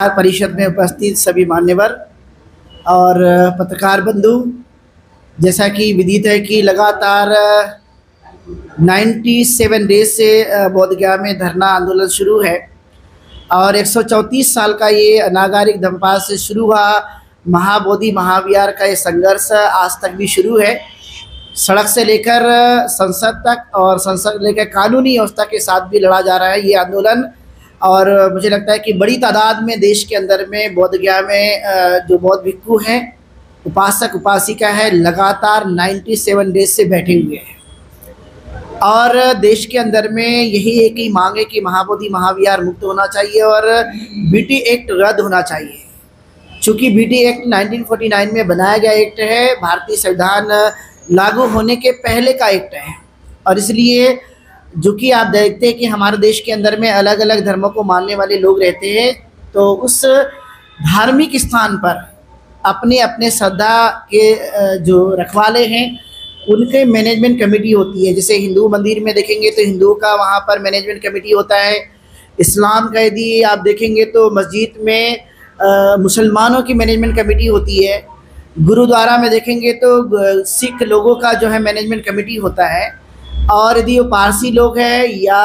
परिषद में उपस्थित सभी मान्यवर और पत्रकार बंधु, जैसा कि विदित है कि लगातार 97 डेज से बोधगया में धरना आंदोलन शुरू है और 134 साल का ये अनागारिक धर्मपाल से शुरू हुआ महाबोधि महाविहार का ये संघर्ष आज तक भी शुरू है। सड़क से लेकर संसद तक और संसद से लेकर कानूनी व्यवस्था के साथ भी लड़ा जा रहा है ये आंदोलन। और मुझे लगता है कि बड़ी तादाद में देश के अंदर में बोधगया में जो बौद्ध भिक्खु हैं, उपासक उपासिका है, लगातार 97 डेज से बैठे हुए हैं और देश के अंदर में यही एक ही मांग है कि महाबोधि महाविहार मुक्त होना चाहिए और बीटी एक्ट रद्द होना चाहिए। चूँकि बीटी एक्ट 1949 में बनाया गया एक्ट है, भारतीय संविधान लागू होने के पहले का एक्ट है और इसलिए जो कि आप देखते हैं कि हमारे देश के अंदर में अलग अलग धर्मों को मानने वाले लोग रहते हैं, तो उस धार्मिक स्थान पर अपने अपने श्रद्धा के जो रखवाले हैं उनके मैनेजमेंट कमेटी होती है। जैसे हिंदू मंदिर में देखेंगे तो हिंदू का वहाँ पर मैनेजमेंट कमेटी होता है। इस्लाम का यदि आप देखेंगे तो मस्जिद में मुसलमानों की मैनेजमेंट कमेटी होती है। गुरुद्वारा में देखेंगे तो सिख लोगों का जो है मैनेजमेंट कमेटी होता है। और यदि वो पारसी लोग हैं या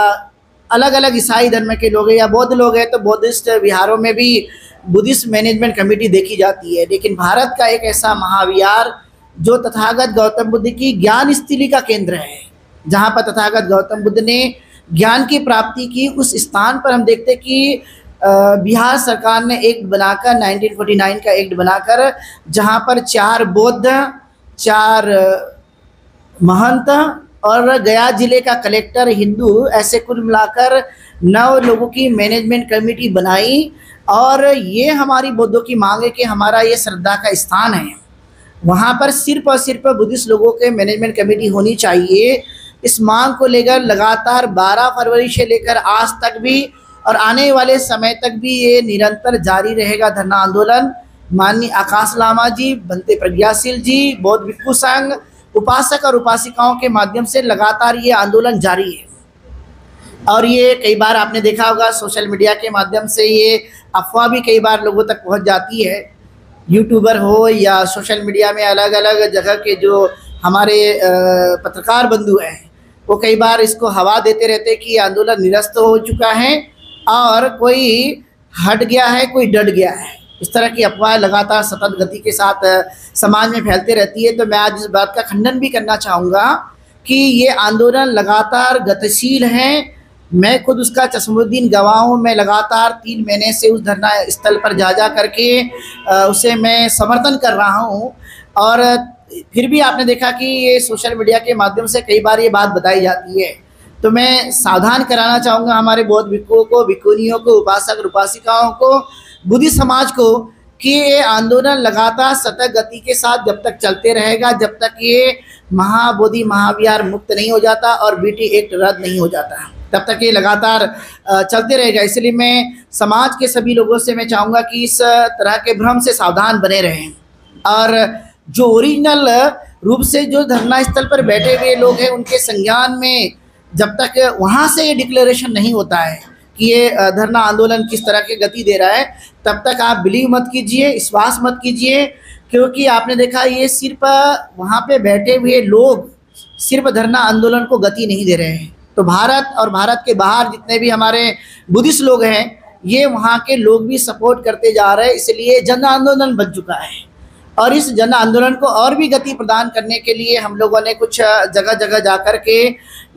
अलग अलग ईसाई धर्म के लोग हैं या बौद्ध लोग हैं तो बौद्धिस्ट विहारों में भी बुद्धिस्ट मैनेजमेंट कमेटी देखी जाती है। लेकिन भारत का एक ऐसा महाविहार जो तथागत गौतम बुद्ध की ज्ञान स्थली का केंद्र है, जहाँ पर तथागत गौतम बुद्ध ने ज्ञान की प्राप्ति की, उस स्थान पर हम देखते कि बिहार सरकार ने एक्ट बनाकर 1949 का एक्ट बनाकर जहाँ पर 4 बौद्ध, 4 महंत और गया जिले का कलेक्टर हिंदू, ऐसे कुल मिलाकर 9 लोगों की मैनेजमेंट कमेटी बनाई। और ये हमारी बौद्धों की मांग है कि हमारा ये श्रद्धा का स्थान है, वहाँ पर सिर्फ और सिर्फ बुद्धिस्ट लोगों के मैनेजमेंट कमेटी होनी चाहिए। इस मांग को लेकर लगातार 12 फरवरी से लेकर आज तक भी और आने वाले समय तक भी ये निरंतर जारी रहेगा धरना आंदोलन। माननीय आकाश लामा जी, बनते प्रज्ञाशील जी, बौद्ध भिक्खु संघ, उपासक और उपासिकाओं के माध्यम से लगातार ये आंदोलन जारी है। और ये कई बार आपने देखा होगा सोशल मीडिया के माध्यम से ये अफवाह भी कई बार लोगों तक पहुंच जाती है। यूट्यूबर हो या सोशल मीडिया में अलग अलग जगह के जो हमारे पत्रकार बंधु हैं, वो कई बार इसको हवा देते रहते कि आंदोलन निरस्त हो चुका है और कोई हट गया है, कोई डट गया है। इस तरह की अफवाह लगातार सतत गति के साथ समाज में फैलते रहती है। तो मैं आज इस बात का खंडन भी करना चाहूँगा कि ये आंदोलन लगातार गतिशील है। मैं खुद उसका चश्मुद्दीन गवाह हूँ। मैं लगातार 3 महीने से उस धरना स्थल पर जा करके उसे मैं समर्थन कर रहा हूँ। और फिर भी आपने देखा कि ये सोशल मीडिया के माध्यम से कई बार ये बात बताई जाती है। तो मैं सावधान कराना चाहूँगा हमारे बौद्ध भिक्खुओं को, भिक्खुनियों को, उपासक और उपासिकाओं को, बुद्धिस्ट समाज को कि ये आंदोलन लगातार सतत गति के साथ जब तक चलते रहेगा, जब तक ये महाबोधि महाविहार मुक्त नहीं हो जाता और बीटी एक्ट रद्द नहीं हो जाता, तब तक ये लगातार चलते रहेगा। इसलिए मैं समाज के सभी लोगों से मैं चाहूँगा कि इस तरह के भ्रम से सावधान बने रहें और जो ओरिजिनल रूप से जो धरना स्थल पर बैठे हुए लोग हैं उनके संज्ञान में जब तक वहाँ से ये डिक्लेरेशन नहीं होता है कि ये धरना आंदोलन किस तरह की गति दे रहा है, तब तक आप बिलीव मत कीजिए, विश्वास मत कीजिए। क्योंकि आपने देखा ये सिर्फ वहाँ पे बैठे हुए लोग सिर्फ धरना आंदोलन को गति नहीं दे रहे हैं, तो भारत और भारत के बाहर जितने भी हमारे बुद्धिस्ट लोग हैं ये वहाँ के लोग भी सपोर्ट करते जा रहे हैं। इसलिए जन आंदोलन बन चुका है और इस जन आंदोलन को और भी गति प्रदान करने के लिए हम लोगों ने कुछ जगह जगह जा कर के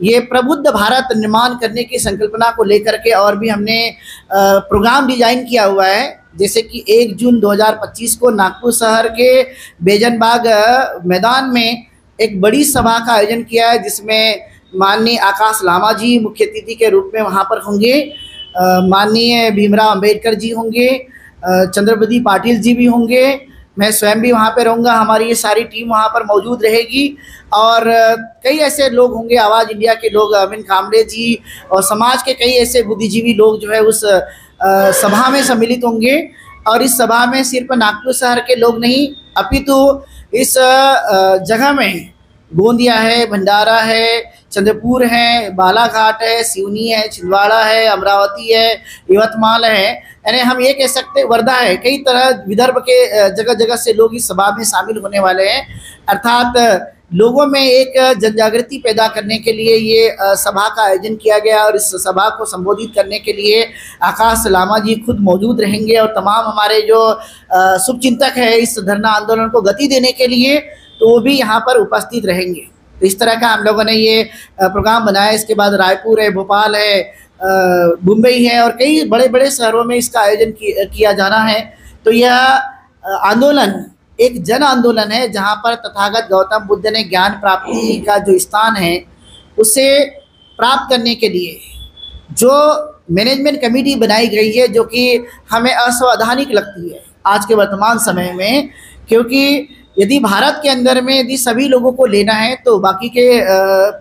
ये प्रबुद्ध भारत निर्माण करने की संकल्पना को लेकर के और भी हमने प्रोग्राम डिजाइन किया हुआ है। जैसे कि 1 जून 2025 को नागपुर शहर के बेजनबाग मैदान में एक बड़ी सभा का आयोजन किया है, जिसमें माननीय आकाश लामा जी मुख्य अतिथि के रूप में वहाँ पर होंगे, माननीय भीमराव अंबेडकर जी होंगे, चंद्रपति पाटिल जी भी होंगे, मैं स्वयं भी वहाँ पे रहूँगा, हमारी ये सारी टीम वहाँ पर मौजूद रहेगी और कई ऐसे लोग होंगे, आवाज़ इंडिया के लोग, अमिन कामरे जी और समाज के कई ऐसे बुद्धिजीवी लोग जो है उस सभा में सम्मिलित होंगे। और इस सभा में सिर्फ नागपुर शहर के लोग नहीं अपितु इस जगह में गोंदिया है, भंडारा है, चंद्रपुर है, बालाघाट है, सिवनी है, छिंदवाड़ा है, अमरावती है, यवतमाल है, यानी हम ये कह सकते हैं वर्धा है। कई तरह विदर्भ के जगह जगह से लोग इस सभा में शामिल होने वाले हैं। अर्थात लोगों में एक जन जागृति पैदा करने के लिए ये सभा का आयोजन किया गया और इस सभा को संबोधित करने के लिए आकाश लामा जी खुद मौजूद रहेंगे और तमाम हमारे जो शुभचिंतक है इस धरना आंदोलन को गति देने के लिए, तो वो भी यहाँ पर उपस्थित रहेंगे। तो इस तरह का हम लोगों ने ये प्रोग्राम बनाया। इसके बाद रायपुर है, भोपाल है, मुंबई है और कई बड़े बड़े शहरों में इसका आयोजन किया जाना है। तो यह आंदोलन एक जन आंदोलन है जहाँ पर तथागत गौतम बुद्ध ने ज्ञान प्राप्ति का जो स्थान है उसे प्राप्त करने के लिए जो मैनेजमेंट कमेटी बनाई गई है, जो कि हमें असंवैधानिक लगती है आज के वर्तमान समय में, क्योंकि यदि भारत के अंदर में यदि सभी लोगों को लेना है तो बाकी के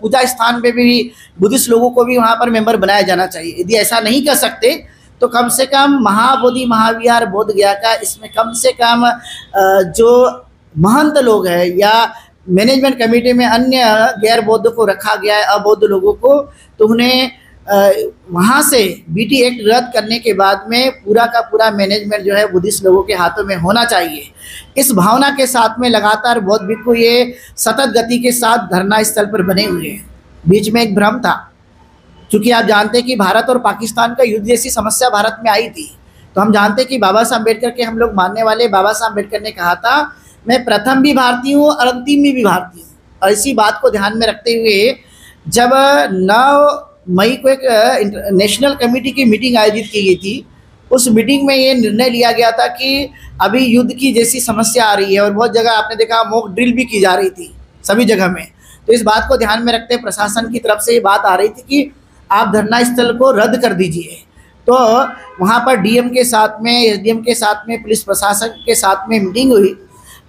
पूजा स्थान पे भी बुद्धिस्ट लोगों को भी वहाँ पर मेंबर बनाया जाना चाहिए। यदि ऐसा नहीं कर सकते तो कम से कम महाबोधि महाविहार बोध गया का इसमें कम से कम जो महंत लोग हैं या मैनेजमेंट कमेटी में अन्य गैर बौद्ध को रखा गया है, अबौद्ध लोगों को, तो उन्हें वहाँ से बीटी एक्ट रद्द करने के बाद में पूरा का पूरा मैनेजमेंट जो है बुद्धिस्ट लोगों के हाथों में होना चाहिए। इस भावना के साथ में लगातार बौद्ध भिक्खु ये सतत गति के साथ धरना स्थल पर बने हुए हैं। बीच में एक भ्रम था, क्योंकि आप जानते हैं कि भारत और पाकिस्तान का युद्ध जैसी समस्या भारत में आई थी, तो हम जानते हैं कि बाबा साहब अम्बेडकर के हम लोग मानने वाले बाबा साहब अम्बेडकर ने कहा था मैं प्रथम भी भारतीय हूँ और अंतिम में भी भारतीय हूँ। और इसी बात को ध्यान में रखते हुए जब 9 मई को एक नेशनल कमेटी की मीटिंग आयोजित की गई थी, उस मीटिंग में ये निर्णय लिया गया था कि अभी युद्ध की जैसी समस्या आ रही है और बहुत जगह आपने देखा मॉक ड्रिल भी की जा रही थी सभी जगह में। तो इस बात को ध्यान में रखते हुए प्रशासन की तरफ से ये बात आ रही थी कि आप धरना स्थल को रद्द कर दीजिए। तो वहाँ पर डीएम के साथ में, एसडीएम के साथ में, पुलिस प्रशासन के साथ में मीटिंग हुई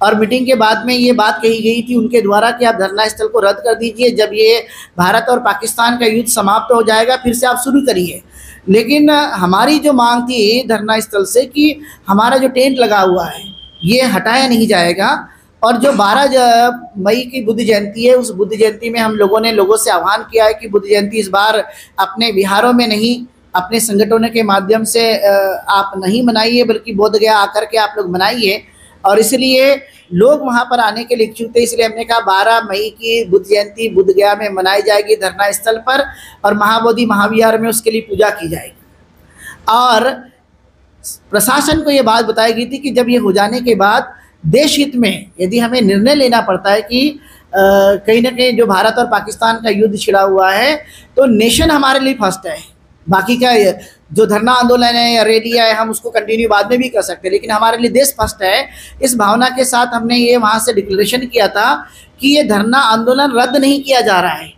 और मीटिंग के बाद में ये बात कही गई थी उनके द्वारा कि आप धरना स्थल को रद्द कर दीजिए, जब ये भारत और पाकिस्तान का युद्ध समाप्त हो जाएगा फिर से आप शुरू करिए। लेकिन हमारी जो मांग थी धरना स्थल से कि हमारा जो टेंट लगा हुआ है ये हटाया नहीं जाएगा और जो 12 मई की बुद्ध जयंती है उस बुद्ध जयंती में हम लोगों ने लोगों से आह्वान किया है कि बुद्ध जयंती इस बार अपने विहारों में नहीं, अपने संगठनों के माध्यम से आप नहीं मनाइए बल्कि बोध गया आकर के आप लोग मनाइए। और इसलिए लोग वहां पर आने के लिए इच्छुक थे, इसलिए हमने कहा 12 मई की बुद्ध जयंती बुद्ध गया में मनाई जाएगी धरना स्थल पर और महाबोधि महाविहार में उसके लिए पूजा की जाएगी। और प्रशासन को ये बात बताई गई थी कि जब ये हो जाने के बाद देश हित में यदि हमें निर्णय लेना पड़ता है कि कहीं ना कहीं जो भारत और पाकिस्तान का युद्ध छिड़ा हुआ है तो नेशन हमारे लिए फर्स्ट है। बाकी का जो धरना आंदोलन है या रैली है हम उसको कंटिन्यू बाद में भी कर सकते हैं, लेकिन हमारे लिए देश फर्स्ट है। इस भावना के साथ हमने ये वहाँ से डिक्लेरेशन किया था कि ये धरना आंदोलन रद्द नहीं किया जा रहा है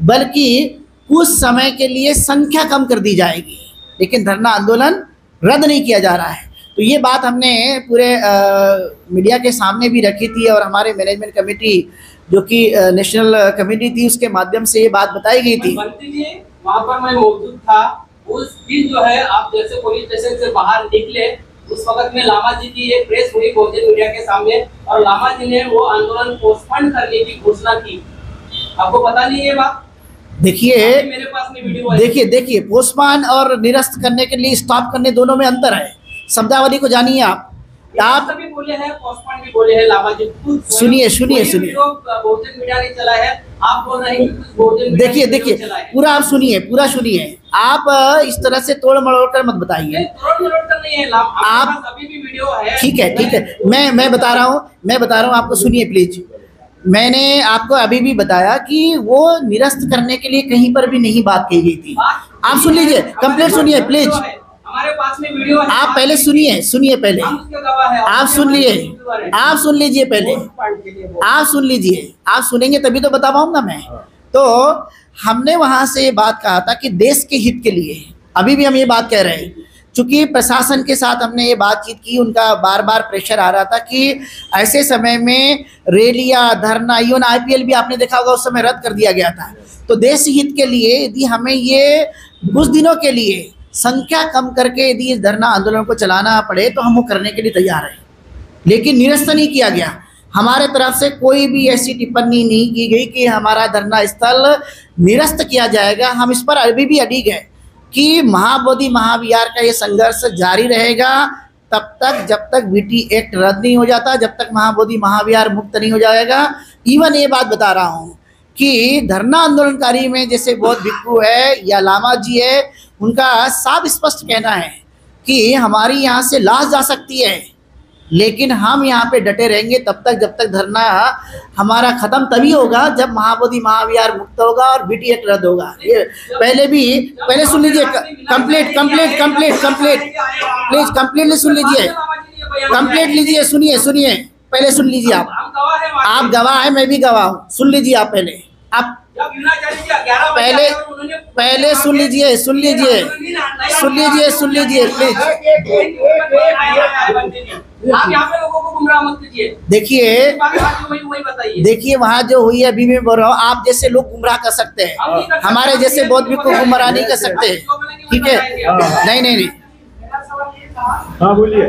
बल्कि कुछ समय के लिए संख्या कम कर दी जाएगी, लेकिन धरना आंदोलन रद्द नहीं किया जा रहा है। तो ये बात हमने पूरे मीडिया के सामने भी रखी थी और हमारे मैनेजमेंट कमेटी जो कि नेशनल कमेटी थी उसके माध्यम से ये बात बताई गई थी। वहाँ पर मैं मौजूद था उस दिन जो है आप जैसे पुलिस स्टेशन से बाहर निकले उस वक्त में लामा जी की एक प्रेस हुई बहुजन मीडिया के सामने और लामा जी ने वो आंदोलन पोस्टपोन करने की घोषणा की। आपको पता नहीं ये बात? देखिए मेरे पास में वीडियो है। देखिए पोस्टपोन और निरस्त करने के लिए स्टॉप करने दोनों में अंतर है। शब्दावली को जानिए आप भी बोले हैं पोस्टपोन भी बोले हैं लामा जी। सुनिए बहुजन मीडिया नहीं चला है, आप बोल रहे हैं देखिए पूरा आप सुनिए, पूरा सुनिए। आप इस तरह से तोड़ मरोड़ कर मत बताइए। आप अभी भी वीडियो है। ठीक है मैं बता रहा हूँ आपको, सुनिए प्लीज। मैंने आपको अभी भी बताया कि वो निरस्त करने के लिए कहीं पर भी नहीं बात कही गई थी। आप सुन लीजिए, कंप्लीट सुनिए प्लीज। हमारे पास में वीडियो है। आप पहले सुनिए पहले आप सुन लीजिए पहले आप सुन लीजिए। आप सुनेंगे तभी तो बता पाऊंगा मैं। तो हमने वहां से बात कहा था कि देश के हित के लिए अभी भी हम ये बात कह रहे हैं, चूंकि प्रशासन के साथ हमने ये बातचीत की, उनका बार बार प्रेशर आ रहा था कि ऐसे समय में रैलियां धरना इवन IPL भी आपने देखा होगा उस समय रद्द कर दिया गया था। तो देश हित के लिए यदि हमें ये कुछ दिनों के लिए संख्या कम करके यदि इस धरना आंदोलन को चलाना पड़े तो हम वो करने के लिए तैयार हैं, लेकिन निरस्त नहीं किया गया। हमारे तरफ से कोई भी ऐसी टिप्पणी नहीं की गई कि हमारा धरना स्थल निरस्त किया जाएगा। हम इस पर अभी भी अडिग है कि महाबोधि महाविहार का ये संघर्ष जारी रहेगा तब तक जब तक बीटी एक्ट रद्द नहीं हो जाता, जब तक महाबोधि महाविहार मुक्त नहीं हो जाएगा। इवन ये बात बता रहा हूँ कि धरना आंदोलनकारी में जैसे बौद्ध भिक्खु है या लामा जी है, उनका साफ स्पष्ट कहना है कि हमारी यहाँ से लाश जा सकती है, लेकिन हम यहाँ पे डटे रहेंगे तब तक जब तक धरना हमारा ख़त्म तभी होगा जब महाबोधि महाविहार मुक्त होगा और बीटी एक्ट रद्द होगा। ये पहले सुन लीजिए, कंप्लीट प्लीज कंप्लीटली सुन लीजिए, कंप्लीट लीजिए, सुनिए पहले सुन लीजिए। आप गवाह हैं, मैं भी गवाह हूँ, सुन लीजिए आप पहले, आप पहले सुन लीजिए प्लीज। आप यहाँ पे लोगों को गुमराह मत कीजिए। देखिए वहाँ जो हुई है, अभी मैं बोल रहा हूँ, आप जैसे लोग गुमराह कर सकते हैं, हमारे जैसे बौद्ध भिक्खु गुमराह नहीं कर सकते, ठीक है? नहीं। हाँ बोलिए।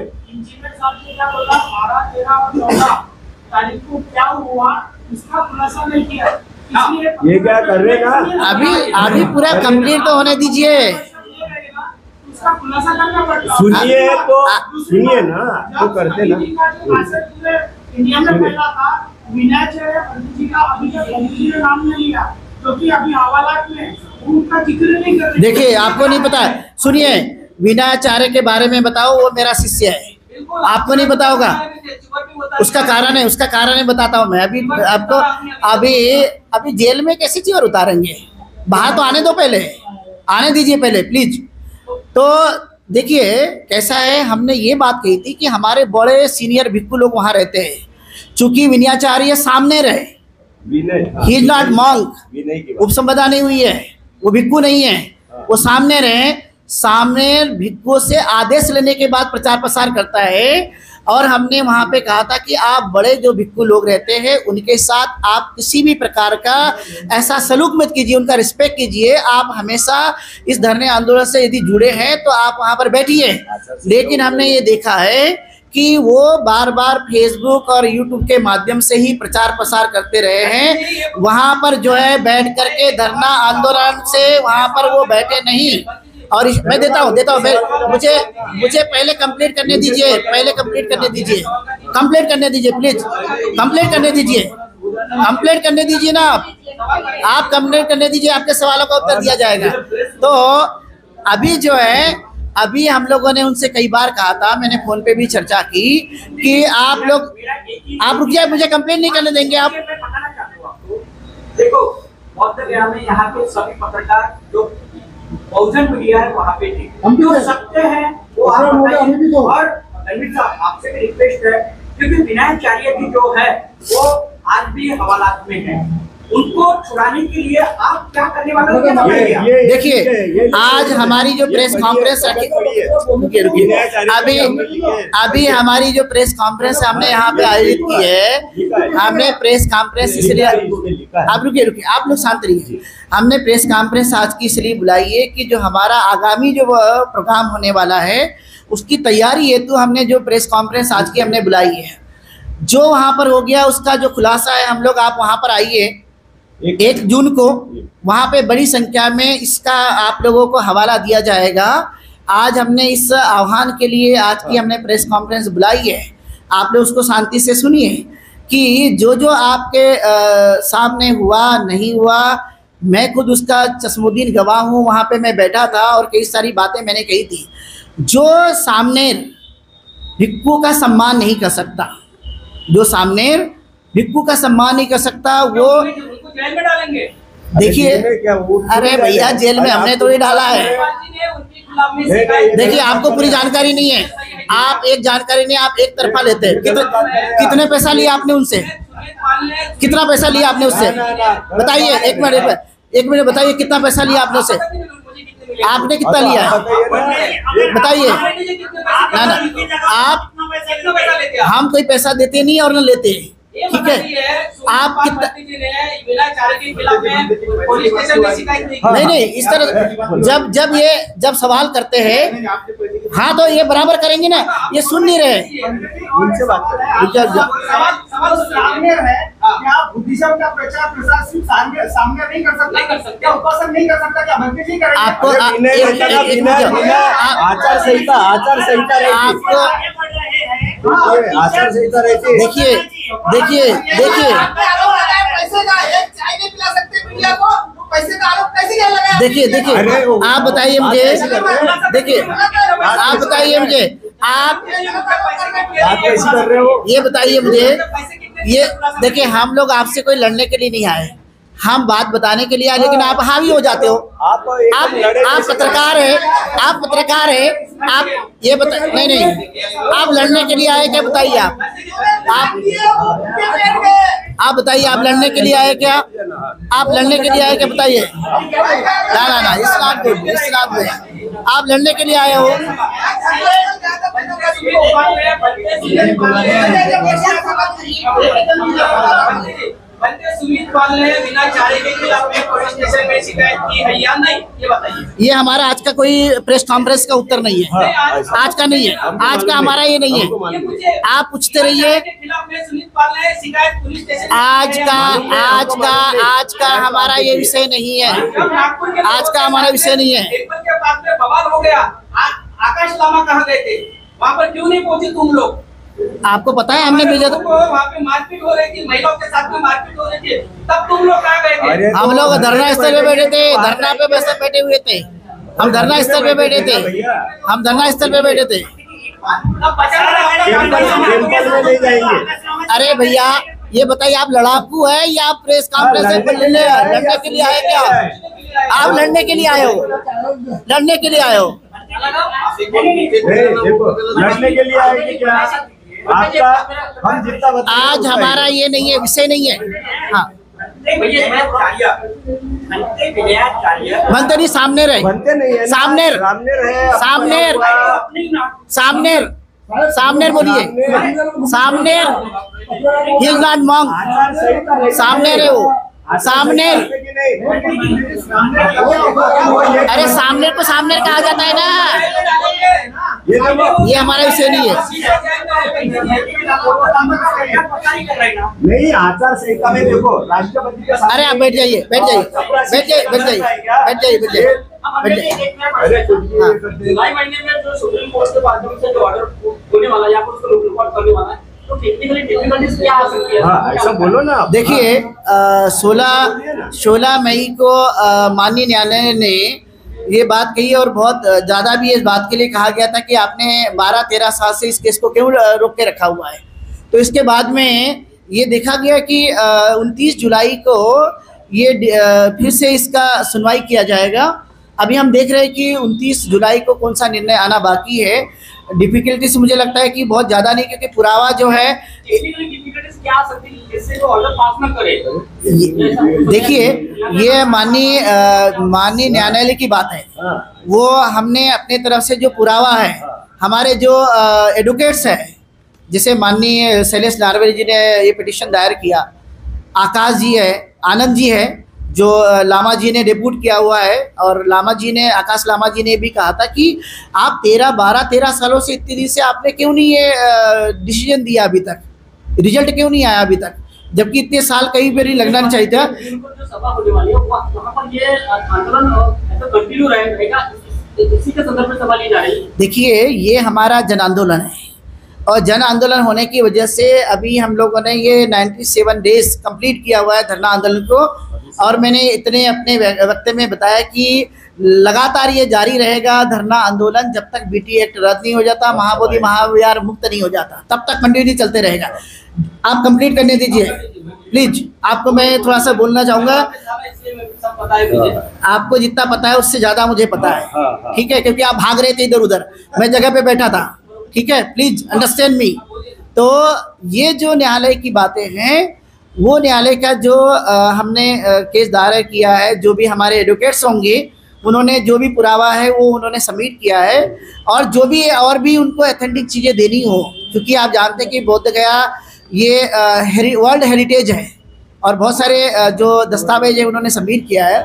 ये क्या कर रहे हैं? अभी पूरा कंप्लीट तो होने दीजिए। सुनिए तो सुनिए ना, तो करते ना। इंडिया में पहला था विनयाचार्य पंडित जी का, अभी तक पंडित जी ने नाम नहीं लिया क्योंकि अभी हवालात में उनका जिक्र नहीं कर रहे। देखिए आपको नहीं पता, सुनिए, विनयाचार्य के बारे में बताओ, वो मेरा शिष्य है, आपको नहीं पता होगा। उसका कारण है बताता हूँ मैं। अभी आपको अभी जेल में कैसी चीज़ उतारेंगे, बाहर तो आने दो, पहले आने दीजिए पहले प्लीज। तो देखिए कैसा है, हमने ये बात कही थी कि हमारे बड़े सीनियर भिक्खु लोग वहाँ रहते हैं, चूंकि विनयाचार्य सामने रहे, ही इज नॉट मॉन्क, उपसंपदा नहीं हुई है, वो भिक्खु नहीं है, वो सामने रहे, सामने भिक्खुओं से आदेश लेने के बाद प्रचार प्रसार करता है। और हमने वहाँ पे कहा था कि आप बड़े जो भिक्खु लोग रहते हैं उनके साथ आप किसी भी प्रकार का ऐसा सलूक मत कीजिए, उनका रिस्पेक्ट कीजिए। आप हमेशा इस धरने आंदोलन से यदि जुड़े हैं तो आप वहाँ पर बैठिए। लेकिन हमने ये देखा है कि वो बार बार फेसबुक और यूट्यूब के माध्यम से ही प्रचार प्रसार करते रहे हैं। वहाँ पर जो है बैठ करके धरना आंदोलन से वहाँ पर वो बैठे नहीं। और मैं देता हूँ मुझे पहले कंप्लीट करने दीजिए, कंप्लीट करने दीजिए प्लीज, कंप्लीट करने दीजिए ना, आप कंप्लीट करने दीजिए, आपके सवालों का उत्तर दिया जाएगा। तो अभी जो है, अभी हम लोगों ने उनसे कई बार कहा था, मैंने फोन पे भी चर्चा की कि आप रुकिए, मुझे कंप्लेंट नहीं करने देंगे आप। देखो बौद्ध गया में यहाँ के सभी पत्रकार जो बहुजन मीडिया है वहाँ पे थे, हम जो सकते हैं वो आप बताइए। और रणवीर साहब आपसे भी रिक्वेस्ट है, क्योंकि विनयाचार्य जी जो है वो आज भी हवालात में है, उनको छुड़ाने के लिए आप क्या करने वाले हैं? देखिए आज हमारी जो प्रेस कॉन्फ्रेंस अभी हमारी जो प्रेस कॉन्फ्रेंस हमने यहाँ पे आयोजित की है, हमने प्रेस कॉन्फ्रेंस इसलिए, आप रुकिए, आप लोग शांत रहिए। हमने प्रेस कॉन्फ्रेंस आज की इसलिए बुलाई है कि जो हमारा आगामी जो प्रोग्राम होने वाला है उसकी तैयारी हेतु हमने जो प्रेस कॉन्फ्रेंस आज की हमने बुलाई है। जो वहाँ पर हो गया उसका जो खुलासा है, हम लोग आप वहाँ पर आइए 1 जून को, वहाँ पे बड़ी संख्या में इसका आप लोगों को हवाला दिया जाएगा। आज हमने इस आह्वान के लिए आज की हमने प्रेस कॉन्फ्रेंस बुलाई है, आप लोग उसको शांति से सुनिए कि जो आपके सामने हुआ नहीं हुआ, मैं खुद उसका चश्मुद्दीन गवाह हूँ। वहाँ पे मैं बैठा था और कई सारी बातें मैंने कही थी। जो सामने भिक्खु का सम्मान नहीं कर सकता, जो सामने भिक्खु का सम्मान नहीं कर सकता, वो जेल में डालेंगे। देखिए, अरे भैया जेल में हमने थोड़ी डाला है। देखिए आपको पूरी जानकारी नहीं है, आप एक जानकारी नहीं, आप एक तरफा लेते हैं। कितने पैसा लिया आपने उनसे, कितना पैसा लिया आपने उससे, बताइए। एक मिनट बताइए, कितना पैसा लिया आपने उससे, आपने कितना लिया बताइए ना। आप, हम कोई पैसा देते नहीं और न लेते, ठीक है। आप कितना, नहीं इस तरह जब सवाल करते हैं, हाँ तो ये बराबर करेंगे ना, ये सुन नहीं रहे। सवाल सामने है क्या बुद्धिज्म का प्रचार प्रसार सिर्फ सामने नहीं कर सकता, क्या उपासक नहीं कर सकता, क्या भक्ति जी करेंगे? आपको आचार संहिता रहती है। देखिए देखिए आप बताइए मुझे, आप कैसी कर रहे हो? ये बताइए मुझे, ये देखिए हम लोग आपसे कोई लड़ने के लिए नहीं आए, हम बात बताने के लिए आए, लेकिन आप हावी हो जाते हो। आप पत्रकार है, आप ये बता नहीं आप लड़ने के लिए आए क्या? बताइए आप बताइए, आप लड़ने के लिए आए क्या? आप लड़ने के लिए आए क्या? बताइए। ना इस्लाम में आप लड़ने के लिए आए हो। सुमित पाल ने बिना चारे के खिलाफ पुलिस स्टेशन में शिकायत की है या नहीं, ये बताइए। ये हमारा आज का कोई प्रेस कॉन्फ्रेंस का उत्तर नहीं है, आज का नहीं है, आज का हमारा ये नहीं है। आप पूछते रहिए। आज का हमारा ये विषय नहीं है, आज का हमारा विषय नहीं है। बवाल हो गया, आकाश लामा कहाँ गए थे, वहाँ पर क्यों नहीं पहुंचे तुम लोग? आपको पता है हमने भेजा था, वहाँ पे मारपीट हो रही थी, महिलाओं के साथ में मारपीट हो रही थी, तब तुम लोग कहाँ गए थे? हम लोग धरना स्थल पे बैठे थे, धरना पे बैठे हुए थे, हम धरना स्थल पे बैठे थे, अरे भैया ये बताइए, आप लड़ाकू है या आप प्रेस कॉन्फ्रेंस लड़ने के लिए आए क्या? आप लड़ने के लिए आए हो, लड़ने के लिए आए हो। लड़ने के लिए आएंगे क्या? आपका हम जितना आज हमारा ये नहीं है, विषय नहीं है। हाँ बनते नहीं, सामने रहे, सामने बोलिए, सामने सामने रहे हो, सामने। अरे सामने को सामने कहा जाता है ना, ये हमारा विषय नहीं है। नहीं, आचार संहिता में देखो राष्ट्रपति का। अरे आप बैठ जाइए। जुलाई महीने में जो सुप्रीम कोर्ट के माध्यम से जो ऑर्डर होने वाला है, या फिर उसको रिपोर्ट करने वाला है, तो टेक्निकली डिफिकल्टीज क्या आ सकती है? हाँ, ऐसा बोलो ना। देखिए 16 मई को माननीय न्यायालय ने ये बात कही, और बहुत ज़्यादा भी इस बात के लिए कहा गया था कि आपने 12-13 साल से इस केस को क्यों रोक के रखा हुआ है। तो इसके बाद में ये देखा गया कि 29 जुलाई को ये फिर से इसका सुनवाई किया जाएगा। अभी हम देख रहे हैं कि 29 जुलाई को कौन सा निर्णय आना बाकी है। डिफिकल्टीज मुझे लगता है कि बहुत ज़्यादा नहीं, क्योंकि पुरावा जो है, देखिए ये माननीय न्यायालय की बात है, वो हमने अपने तरफ से जो पुरावा है, हमारे जो एडवोकेट्स हैं, जैसे माननीय शैलेश नार्वेल जी ने ये पिटीशन दायर किया, आकाश जी है, आनंद जी है, जो लामा जी ने डेप्यूट किया हुआ है, और आकाश लामा जी ने भी कहा था कि आप 12-13 सालों से, इतनी दिन से आपने क्यों नहीं ये डिसीजन दिया, अभी तक रिजल्ट क्यों नहीं आया अभी तक, जबकि इतने साल कहीं पर नहीं लगना नहीं चाहिए था। जो सभा होने वाली है वहाँ पर ये आंदोलन कंटिन्यू रहेगा, इसी के संदर्भ में सभा ली जा रही है। देखिए ये हमारा जन आंदोलन है, और जन आंदोलन होने की वजह से अभी हम लोगों ने ये 97 डेज कंप्लीट किया हुआ है धरना आंदोलन को, और मैंने इतने अपने वक्त में बताया कि लगातार ये जारी रहेगा धरना आंदोलन जब तक बीटी एक्ट रद्द नहीं हो जाता, महाबोधि महाविहार मुक्त नहीं हो जाता, तब तक कंटिन्यू चलते रहेगा। आप कंप्लीट करने दीजिए प्लीज। आपको मैं थोड़ा सा बोलना चाहूँगा, आपको जितना पता है उससे ज़्यादा मुझे पता है, ठीक है, क्योंकि आप भाग रहे थे इधर उधर, मैं जगह पे बैठा था, ठीक है, प्लीज अंडरस्टैंड मी। तो ये जो न्यायालय की बातें हैं, वो न्यायालय का जो हमने केस दायर किया है, जो भी हमारे एडवोकेट्स होंगे उन्होंने जो भी पुरावा है वो उन्होंने सबमिट किया है, और जो भी और भी उनको ऑथेंटिक चीज़ें देनी हो, क्योंकि आप जानते हैं कि बोध गया ये वर्ल्ड हेरिटेज है, और बहुत सारे जो दस्तावेज है उन्होंने सबमिट किया है,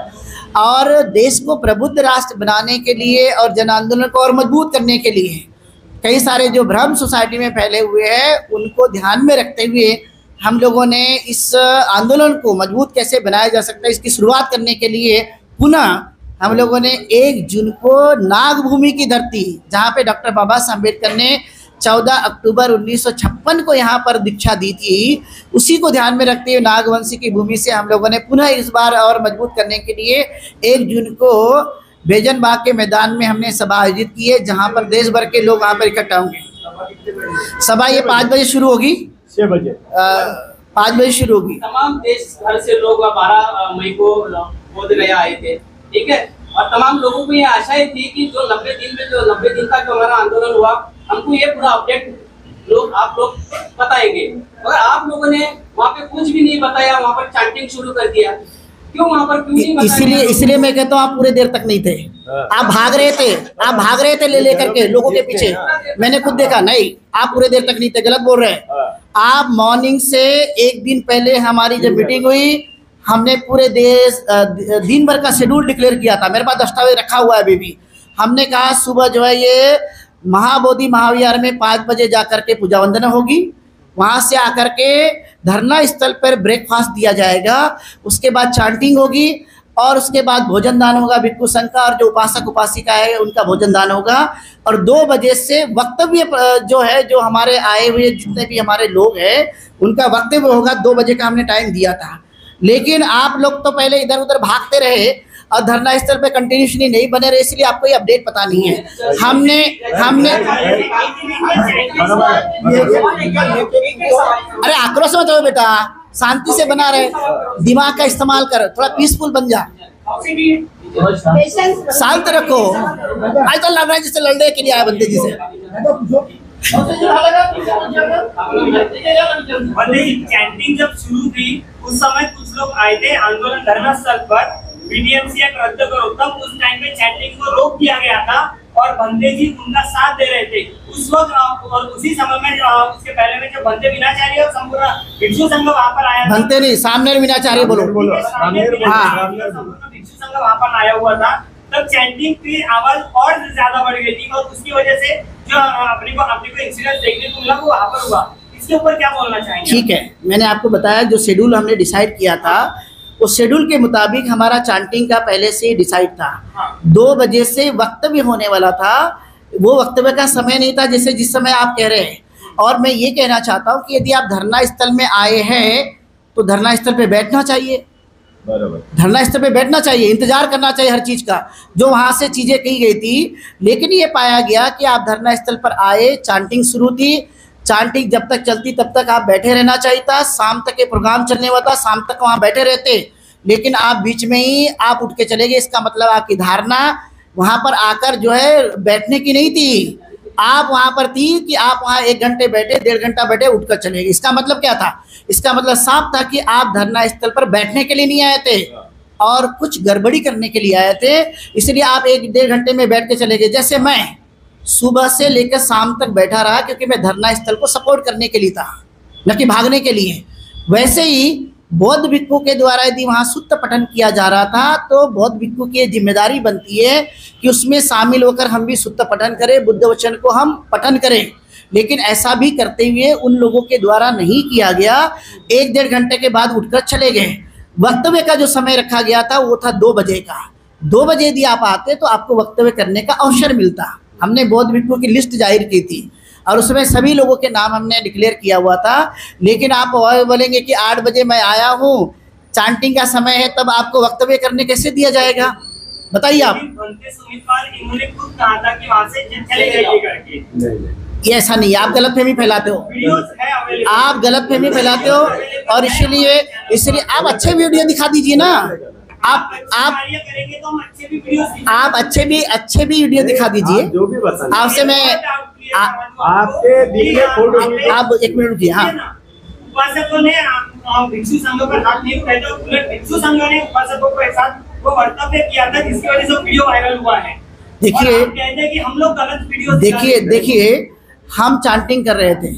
और देश को प्रबुद्ध राष्ट्र बनाने के लिए और जन आंदोलन को और मजबूत करने के लिए कई सारे जो भ्रम सोसाइटी में फैले हुए हैं उनको ध्यान में रखते हुए हम लोगों ने इस आंदोलन को मजबूत कैसे बनाया जा सकता है, इसकी शुरुआत करने के लिए पुनः हम लोगों ने 1 जून को नागभूमि की धरती, जहाँ पे डॉक्टर बाबा साहब अम्बेडकर ने 14 अक्टूबर 1956 को यहाँ पर दीक्षा दी थी, उसी को ध्यान में रखते हुए नागवंशी की भूमि से हम लोगों ने पुनः इस बार और मजबूत करने के लिए 1 जून को बेजन बाग के मैदान में हमने सभा आयोजित की है, जहाँ पर देश भर के लोग वहाँ पर इकट्ठा होंगे। सभा ये 5 बजे शुरू होगी, 6 बजे 5 बजे शुरू होगी। तमाम देश भर से लोग 12 मई को बोधगया आए थे, ठीक है, और तमाम लोगों को ये आशाएं थी कि जो 90 दिन का जो हमारा आंदोलन हुआ, हमको ये पूरा अपडेट आप लोग बताएंगे। मगर आप लोगों ने वहाँ पे कुछ भी नहीं बताया, वहाँ पर चैंटिंग शुरू कर दिया। क्यों वहाँ पर क्यों नहीं बताया? इसलिए मैं कहता हूँ आप पूरे देर तक नहीं थे, आप भाग रहे थे ले करके लोगों के पीछे। मैंने खुद देखा, नहीं आप पूरे देर तक नहीं थे, गलत बोल रहे हैं आप। मॉर्निंग से 1 दिन पहले हमारी जब मीटिंग हुई, हमने पूरे दिन भर का शेड्यूल डिक्लेयर किया था, मेरे पास दस्तावेज रखा हुआ है अभी भी। हमने कहा सुबह जो है ये महाबोधि महाविहार में 5 बजे जाकर के पूजा वंदना होगी, वहाँ से आकर के धरना स्थल पर ब्रेकफास्ट दिया जाएगा, उसके बाद चांटिंग होगी और उसके बाद भोजन दान होगा भिक्षु संघ का, और जो उपासक उपासिका है उनका भोजन दान होगा। और 2 बजे से वक्तव्य जो है, जो हमारे आए हुए जितने भी हमारे लोग हैं उनका वक्तव्य होगा। 2 बजे का हमने टाइम दिया था, लेकिन आप लोग तो पहले इधर उधर भागते रहे और धरना स्थल पे कंटिन्यूसली नहीं बने रहे, इसलिए आपको ये अपडेट पता नहीं है। हमने अरे आक्रोश मत हो बेटा, शांति से बना रहे, दिमाग का इस्तेमाल कर, थोड़ा पीसफुल बन जा, शांत रखो। आज तो लग रहा है जैसे लड़ने के लिए आए बंदे जी से। चैंटिंग जब शुरू थी उस समय कुछ लोग आए थे आंदोलन धरना स्थल पर, बीडीएमसी एक्ट रद्द करो, तब उस टाइम पे चैंटिंग को रोक दिया गया था और बंदे जी उनका साथ दे रहे थे उस वक्त। और उसी समय में उसके पहले में जो बंदे विनाचार्य और संपूर्ण भिक्षु संघ वहाँ पर आया था, बनते नहीं सामने विनाचार्य बोलो, भिक्षु संघ वहाँ पर आया हुआ था, तब चैंटिंग की आवाज और ज्यादा बढ़ गई थी और उसकी वजह से जो अपने को इंसिडेंट देखने को मिला वो वहाँ पर हुआ। इसके ऊपर क्या बोलना चाहेंगे? ठीक है, मैंने आपको बताया जो शेड्यूल हमने डिसाइड किया था उस शेड्यूल के मुताबिक हमारा चांटिंग का पहले से ही डिसाइड था। 2 बजे से वक्तव्य होने वाला था, वो वक्तव्य का समय नहीं था जैसे जिस समय आप कह रहे हैं। और मैं ये कहना चाहता हूँ कि यदि आप धरना स्थल में आए हैं तो धरना स्थल पे बैठना चाहिए, धरना स्थल पे बैठना चाहिए, इंतजार करना चाहिए हर चीज़ का, जो वहाँ से चीज़ें कही गई थी। लेकिन ये पाया गया कि आप धरना स्थल पर आए, चांटिंग शुरू थी, चांटिंग जब तक चलती तब तक आप बैठे रहना चाहिए था, शाम तक के प्रोग्राम चलने वाला था, शाम तक वहाँ बैठे रहते, लेकिन आप बीच में ही आप उठ के चले गए। इसका मतलब आपकी धारणा वहाँ पर आकर जो है बैठने की नहीं थी, आप वहाँ पर थी कि आप वहाँ 1 घंटे बैठे, 1.5 घंटा बैठे, उठकर चले गए। इसका मतलब क्या था? इसका मतलब साफ था कि आप धरना स्थल पर बैठने के लिए नहीं आए थे और कुछ गड़बड़ी करने के लिए आए थे, इसलिए आप 1-1.5 घंटे में बैठ के चले गए। जैसे मैं सुबह से लेकर शाम तक बैठा रहा क्योंकि मैं धरना स्थल को सपोर्ट करने के लिए था, न कि भागने के लिए। वैसे ही बौद्ध भिक्षु के द्वारा यदि वहाँ सुत्त पठन किया जा रहा था तो बौद्ध भिक्षु की जिम्मेदारी बनती है कि उसमें शामिल होकर हम भी सुत्त पठन करें, बुद्ध वचन को हम पठन करें। लेकिन ऐसा भी करते हुए उन लोगों के द्वारा नहीं किया गया। 1-1.5 घंटे के बाद उठकर चले गए। वक्तव्य का जो समय रखा गया था वो था 2 बजे का। 2 बजे यदि आप आते तो आपको वक्तव्य करने का अवसर मिलता। हमने बौद्ध भिक्षुओं की लिस्ट जाहिर की थी और उसमें सभी लोगों के नाम हमने डिक्लेयर किया हुआ था। लेकिन आप बोलेंगे कि 8 बजे मैं आया हूँ, चांटिंग का समय है, तब आपको वक्तव्य करने कैसे दिया जाएगा? बताइए आप। इन्होंने खुद कहा था कि वहाँ से चले जाइए करके। ये ऐसा नहीं है, आप गलतफहमी फैलाते हो, आप गलतफहमी फैलाते हो और इसलिए आप अच्छे वीडियो दिखा दीजिए ना। आप अच्छे भी वीडियो दिखा दीजिए। आपसे मैं आपके आप 1 मिनट रुकिए। हाँ, उपासकों ने भिक्षु संघों पर हाथ नहीं उठाए तो भिक्षु संघों ने उपासकों के साथ वो वक्तव्य किया था जिसकी वजह से वीडियो वायरल हुआ है। देखिए कहते हैं कि हम लोग गलत वीडियो देखिए हम चांटिंग कर रहे थे,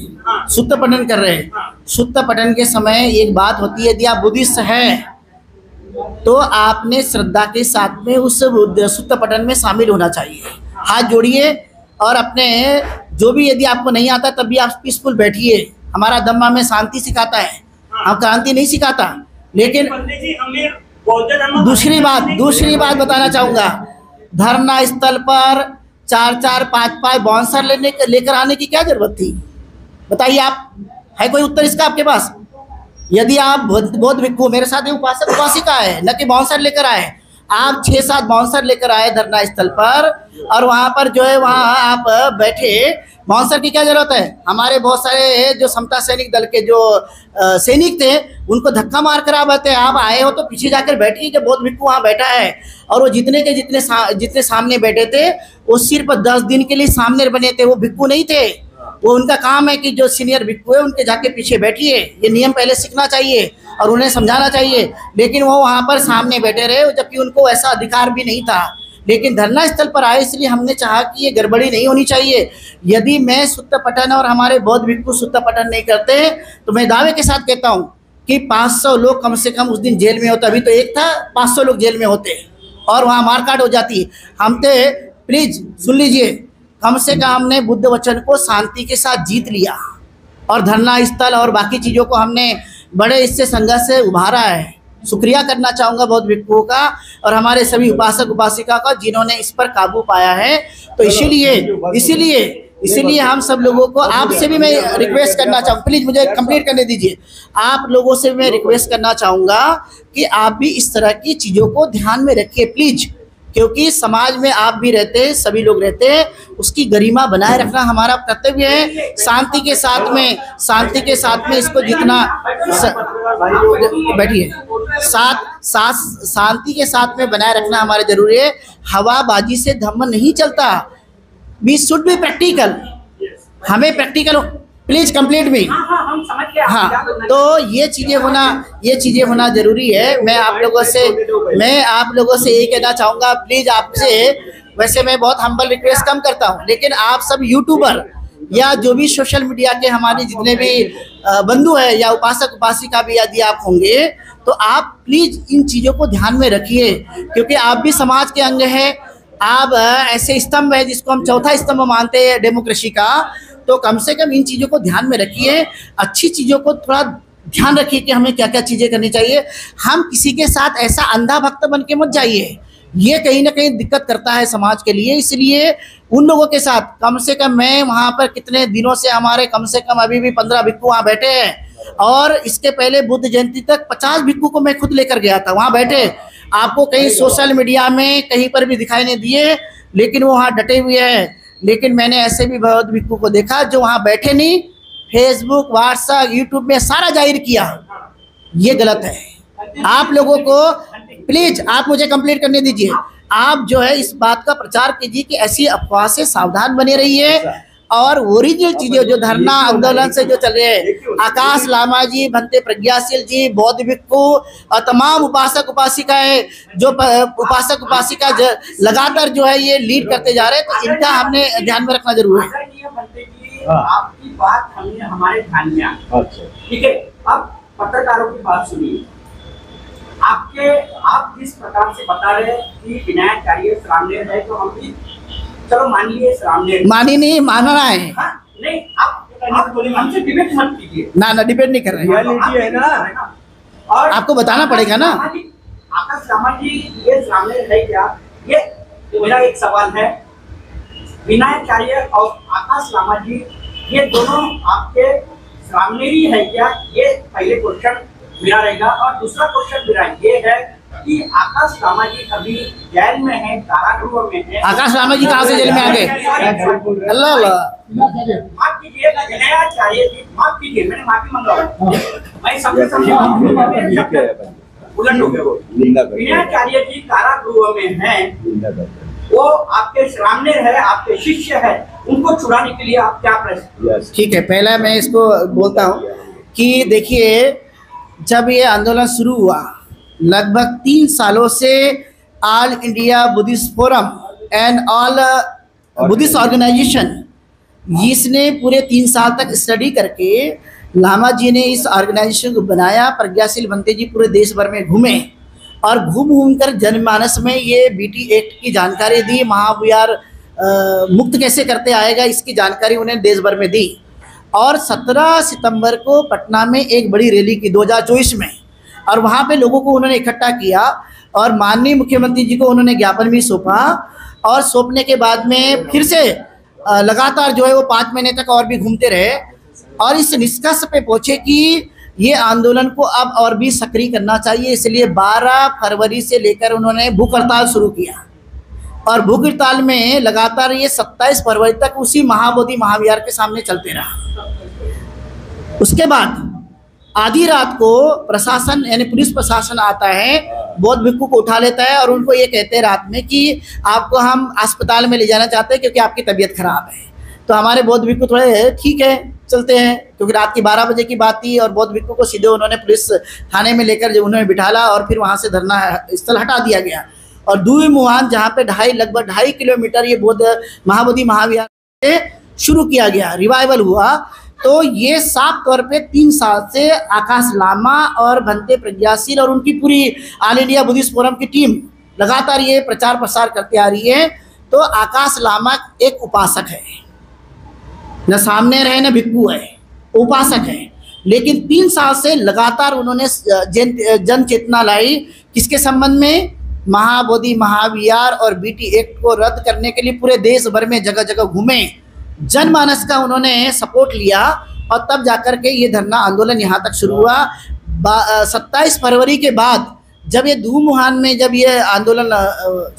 सुत्त पठन कर रहे हैं। सुत्त पठन के समय एक बात होती है, यदि आप बुद्धिस्ट हैं तो आपने श्रद्धा के साथ में उस सुत्त पठन में शामिल होना चाहिए। हाथ जोड़िए और अपने जो भी, यदि आपको नहीं आता तब भी आप पीसफुल बैठिए। हमारा धम्मा में शांति सिखाता है, हम क्रांति नहीं सिखाता, लेकिन बंदे जी हमें बौद्ध धर्म दूसरी बात बताना चाहूंगा, धरना स्थल पर 4-4, 5-5 बाउंसर लेकर आने की क्या जरूरत थी? बताइए आप, है कोई उत्तर इसका आपके पास? यदि आप बौद्ध भिक्षु, मेरे साथ उपासक उपासिका है, न कि बाउंसर लेकर आए, आप 6-7 बाउंसर लेकर आए धरना स्थल पर, और वहां पर जो है वहां आप बैठे, बाउंसर की क्या जरूरत है? हमारे बहुत सारे जो समता सैनिक दल के जो सैनिक थे उनको धक्का मार कर आप आते हैं, आप आए हो तो पीछे जाकर बैठिए। जब बौद्ध भिक्षु वहाँ बैठा है और वो जितने सामने बैठे थे वो सिर्फ 10 दिन के लिए सामने बने थे, वो भिक्षु नहीं थे। वो उनका काम है कि जो सीनियर भिक्षु है उनके जाके पीछे बैठिए, ये नियम पहले सीखना चाहिए और उन्हें समझाना चाहिए। लेकिन वो वहाँ पर सामने बैठे रहे, जबकि उनको ऐसा अधिकार भी नहीं था। लेकिन धरना स्थल पर आए इसलिए हमने चाहा कि ये गड़बड़ी नहीं होनी चाहिए। यदि मैं सूत्र पठन और हमारे बौद्ध भिक्षु सूत्र पठन नहीं करते तो मैं दावे के साथ कहता हूँ कि 500 लोग कम से कम उस दिन जेल में होते। अभी तो एक था, 500 लोग जेल में होते और वहाँ मारकाट हो जाती। हम तो प्लीज सुन लीजिए, कम से कम हमने बुद्ध वचन को शांति के साथ जीत लिया और धरना स्थल और बाकी चीज़ों को हमने बड़े इससे संघर्ष से उभारा है। शुक्रिया करना चाहूँगा बौद्ध भिक्षुओं का और हमारे सभी उपासक उपासिका का जिन्होंने इस पर काबू पाया है। तो इसीलिए हम सब लोगों को, आपसे भी मैं रिक्वेस्ट करना चाहूँ, प्लीज़ मुझे कंप्लीट करने दीजिए। आप लोगों से भी मैं रिक्वेस्ट करना चाहूँगा कि आप भी इस तरह की चीज़ों को ध्यान में रखिए प्लीज़, क्योंकि समाज में आप भी रहते हैं, सभी लोग रहते हैं, उसकी गरिमा बनाए रखना हमारा कर्तव्य है। शांति के साथ में इसको जितना बैठिए शांति के साथ में बनाए रखना हमारा जरूरी है। हवाबाजी से धम्म नहीं चलता। वी शुड बी प्रैक्टिकल, हमें प्रैक्टिकल, प्लीज कंप्लीट मी। हम समझ गए। हाँ, तो ये चीजें होना जरूरी है। मैं आप लोगों से यही कहना चाहूँगा, प्लीज आपसे, वैसे मैं बहुत हम्बल रिक्वेस्ट कम करता हूँ, लेकिन आप सब यूट्यूबर या जो भी सोशल मीडिया के हमारे जितने भी बंधु हैं या उपासक उपासिका भी यदि आप होंगे तो आप प्लीज इन चीज़ों को ध्यान में रखिए, क्योंकि आप भी समाज के अंग हैं। आप ऐसे स्तंभ है जिसको हम चौथा स्तंभ मानते हैं डेमोक्रेसी का, तो कम से कम इन चीज़ों को ध्यान में रखिए। अच्छी चीज़ों को थोड़ा ध्यान रखिए कि हमें क्या क्या चीज़ें करनी चाहिए। हम किसी के साथ ऐसा अंधा भक्त बन के मत जाइए, ये कहीं ना कहीं दिक्कत करता है समाज के लिए। इसलिए उन लोगों के साथ कम से कम, मैं वहाँ पर कितने दिनों से हमारे कम से कम अभी भी 15 भिक्षु वहाँ बैठे हैं, और इसके पहले बुद्ध जयंती तक 50 भिक्षु को मैं खुद लेकर गया था वहाँ बैठे। आपको कहीं सोशल मीडिया में कहीं पर भी दिखाई नहीं दिए, लेकिन वो वहाँ डटे हुए हैं। लेकिन मैंने ऐसे भी बौद्ध भिक्षु को देखा जो वहाँ बैठे नहीं, फेसबुक, व्हाट्सएप, यूट्यूब में सारा जाहिर किया। ये गलत है। आप लोगों को प्लीज, आप मुझे कंप्लीट करने दीजिए। आप जो है इस बात का प्रचार कीजिए कि ऐसी अफवाह से सावधान बने रहिए, और ओरिजिनल चीजें जो धरना आंदोलन से जो चल रहे हैं, आकाश लामा जी, भंते प्रज्ञाशील जी, बौद्ध भिक्षु और तमाम उपासक उपासिकाएं, जो उपासक उपासिका लगातार जो है ये लीड करते जा रहे हैं, तो इनका हमने ध्यान में रखना जरूरी है। आपकी बात हमने हमारे ध्यान में आ, ठीक है। अब पत्रकारों की बात सुनिए। आप जिस प्रकार से बता रहे हैं कि विनायकाचार्य सामने है, तो हम भी चलो मान लिए सामने, मानी नहीं, मानना है। नहीं, आप हमसे डिबेट मत कीजिए ना डिबेट नहीं कर रहे हैं, है ना, और आपको बताना पड़ेगा ना। आकाश लामा जी ये सामने है क्या, ये मेरा एक सवाल है। विनायकाचार्य और आकाश लामा जी ये दोनों आपके सामने ही है क्या, ये पहले क्वेश्चन मेरा रहेगा। और दूसरा क्वेश्चन मेरा ये है कि आकाश लामा जी अभी जेल में है, कारागृह में है। आकाश लामा जी कहाँ से जेल में आ गए? अल्लाह माफ कीजिए, विनायकाचार्य जी माफ कीजिए, मैंने माफी मांगा, मैं समझे उलट हो गया। विनायकाचार्य जी कारागृह में है, वो आपके सामने है, आपके शिष्य है, उनको छुड़ाने के लिए आप क्या प्रयास? ठीक है, पहला मैं इसको बोलता हूँ कि देखिए, जब ये आंदोलन शुरू हुआ लगभग 3 सालों से all India Buddhist forum and all Buddhist organisation, इसने पूरे 3 साल तक स्टडी करके लामा जी ने इस ऑर्गेनाइजेशन को बनाया। प्रज्ञाशील भंते जी पूरे देश भर में घूमे और घूम कर जनमानस में ये बीटी एक्ट की जानकारी दी, महाविहार मुक्त कैसे करते आएगा इसकी जानकारी उन्हें देश भर में दी। और 17 सितंबर को पटना में एक बड़ी रैली की 2024 में, और वहाँ पे लोगों को उन्होंने इकट्ठा किया और माननीय मुख्यमंत्री जी को उन्होंने ज्ञापन भी सौंपा, और सौंपने के बाद में फिर से लगातार जो है वो 5 महीने तक और भी घूमते रहे और इस निष्कर्ष पे पहुँचे कि ये आंदोलन को अब और भी सक्रिय करना चाहिए। इसलिए 12 फरवरी से लेकर उन्होंने भूख हड़ताल शुरू किया और भूख हड़ताल में लगातार ये 27 फरवरी तक उसी महाबोधि महाविहार के सामने चलते रहा। उसके बाद आधी रात को प्रशासन यानी पुलिस प्रशासन आता है, बौद्ध भिक्षु को उठा लेता है और उनको ये कहते हैं रात में कि आपको हम अस्पताल में ले जाना चाहते हैं क्योंकि आपकी तबीयत खराब है। तो हमारे बौद्ध भिक्षु थोड़े ठीक है चलते हैं, क्योंकि रात की 12 बजे की बात थी, और बौद्ध भिक्षु को सीधे उन्होंने पुलिस थाने में लेकर जब उन्होंने बिठाला और फिर वहाँ से धरना स्थल हटा दिया गया। और दूर मुहान जहाँ पे लगभग 2.5 किलोमीटर ये बौद्ध महाबोधि महाविहार से शुरू किया गया, रिवाइवल हुआ। तो ये साफ तौर पे 3 साल से आकाश लामा और भंते प्रज्ञाशील और उनकी पूरी ऑल इंडिया बुद्धिस्ट फोरम की टीम लगातार ये प्रचार प्रसार करते आ रही है। तो आकाश लामा एक उपासक है, न सामने रहे न भिक्षु है, उपासक है, लेकिन 3 साल से लगातार उन्होंने जन चेतना लाई किसके संबंध में, महाबोधि महाविहार और बीटी एक्ट को रद्द करने के लिए पूरे देश भर में जगह जगह घूमे, जनमानस का उन्होंने सपोर्ट लिया और तब जाकर के ये धरना आंदोलन यहाँ तक शुरू हुआ। 27 फरवरी के बाद जब ये धूमवुहान में जब ये आंदोलन